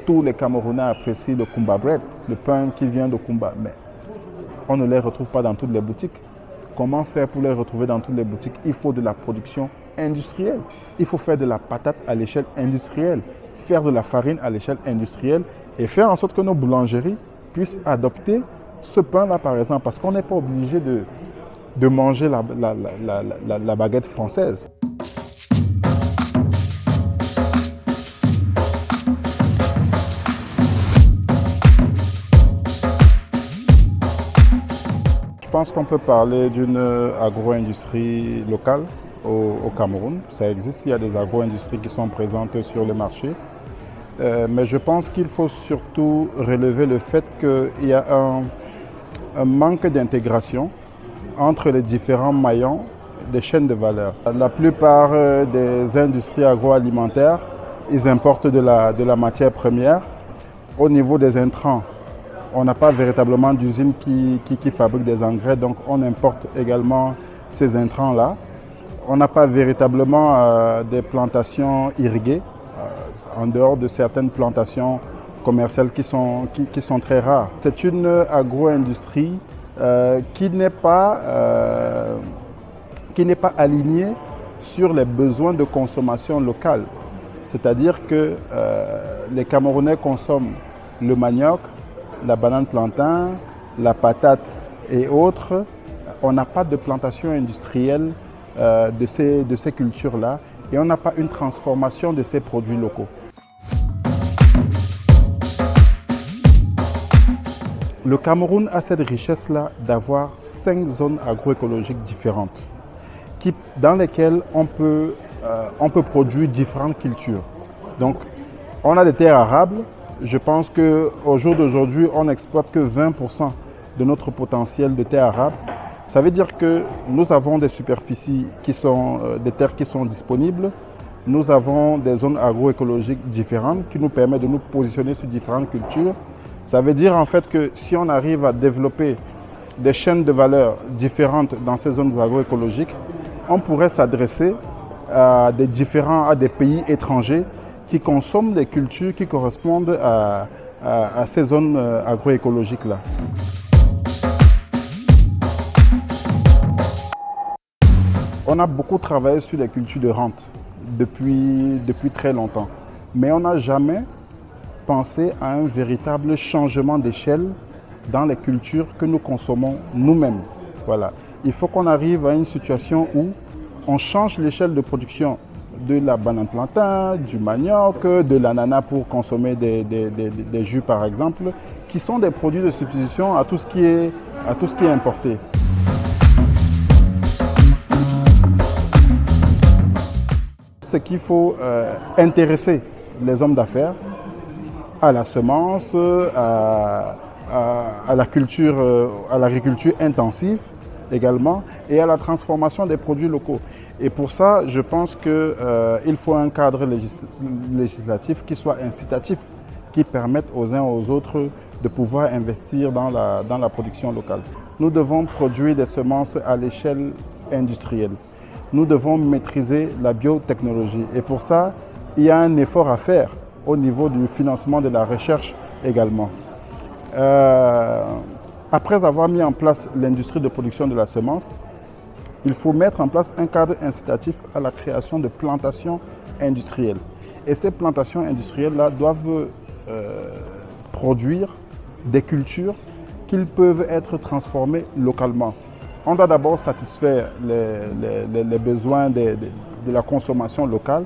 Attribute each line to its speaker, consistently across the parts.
Speaker 1: tous les Camerounais apprécient le Kumba Bread, le pain qui vient de Kumba, mais on ne les retrouve pas dans toutes les boutiques. Comment faire pour les retrouver dans toutes les boutiques? Il faut de la production industrielle. Il faut faire de la patate à l'échelle industrielle, faire de la farine à l'échelle industrielle et faire en sorte que nos boulangeries puissent adopter ce pain-là, par exemple, parce qu'on n'est pas obligé de manger la baguette française. Je pense qu'on peut parler d'une agro-industrie locale au Cameroun. Ça existe, il y a des agro-industries qui sont présentes sur le marché. Mais je pense qu'il faut surtout relever le fait qu'il y a un manque d'intégration entre les différents maillons des chaînes de valeur. La plupart des industries agroalimentaires, ils importent de la matière première. Au niveau des intrants, on n'a pas véritablement d'usine qui fabrique des engrais, donc on importe également ces intrants-là. On n'a pas véritablement des plantations irriguées, en dehors de certaines plantations commerciales qui sont très rares. C'est une agro-industrie qui n'est pas alignée sur les besoins de consommation locale. C'est-à-dire que les Camerounais consomment le manioc, la banane plantain, la patate et autres. On n'a pas de plantation industrielle de ces cultures-là et on n'a pas une transformation de ces produits locaux. Le Cameroun a cette richesse-là d'avoir 5 zones agroécologiques différentes dans lesquelles on peut produire différentes cultures. Donc, on a des terres arables. Je pense qu'au jour d'aujourd'hui, on n'exploite que 20% de notre potentiel de terres arables. Ça veut dire que nous avons des superficies des terres qui sont disponibles. Nous avons des zones agroécologiques différentes qui nous permettent de nous positionner sur différentes cultures. Ça veut dire en fait que si on arrive à développer des chaînes de valeur différentes dans ces zones agroécologiques, on pourrait s'adresser à des pays étrangers qui consomment des cultures qui correspondent à ces zones agroécologiques-là. On a beaucoup travaillé sur les cultures de rente depuis très longtemps, mais on n'a jamais pensé à un véritable changement d'échelle dans les cultures que nous consommons nous-mêmes. Voilà. Il faut qu'on arrive à une situation où on change l'échelle de production de la banane plantain, du manioc, de l'ananas pour consommer des jus par exemple, qui sont des produits de substitution à tout ce qui est importé. C'est qu'il faut intéresser les hommes d'affaires à la semence, à l'agriculture intensive également et à la transformation des produits locaux. Et pour ça, je pense qu'il faut un cadre législatif qui soit incitatif, qui permette aux uns aux autres de pouvoir investir dans la production locale. Nous devons produire des semences à l'échelle industrielle. Nous devons maîtriser la biotechnologie. Et pour ça, il y a un effort à faire au niveau du financement de la recherche également. Après avoir mis en place l'industrie de production de la semence, il faut mettre en place un cadre incitatif à la création de plantations industrielles. Et ces plantations industrielles-là doivent produire des cultures qui peuvent être transformées localement. On doit d'abord satisfaire les besoins de la consommation locale,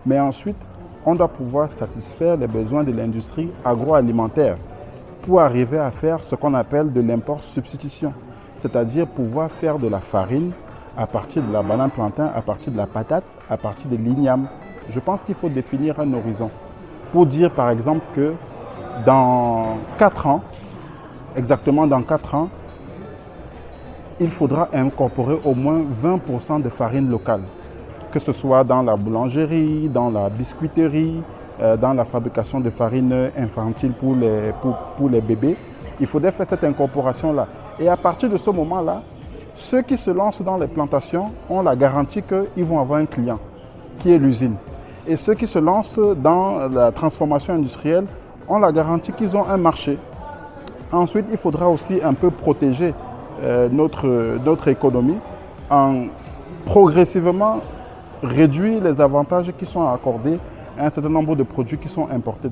Speaker 1: mais ensuite, on doit pouvoir satisfaire les besoins de l'industrie agroalimentaire pour arriver à faire ce qu'on appelle de l'import-substitution, c'est-à-dire pouvoir faire de la farine à partir de la banane plantain, à partir de la patate, à partir de l'igname. Je pense qu'il faut définir un horizon pour dire par exemple que dans 4 ans, exactement dans 4 ans, il faudra incorporer au moins 20% de farine locale, que ce soit dans la boulangerie, dans la biscuiterie, dans la fabrication de farine infantile pour les bébés. Il faudrait faire cette incorporation-là. Et à partir de ce moment-là, ceux qui se lancent dans les plantations ont la garantie qu'ils vont avoir un client, qui est l'usine. Et ceux qui se lancent dans la transformation industrielle ont la garantie qu'ils ont un marché. Ensuite, il faudra aussi un peu protéger notre économie en progressivement réduire les avantages qui sont accordés à un certain nombre de produits qui sont importés.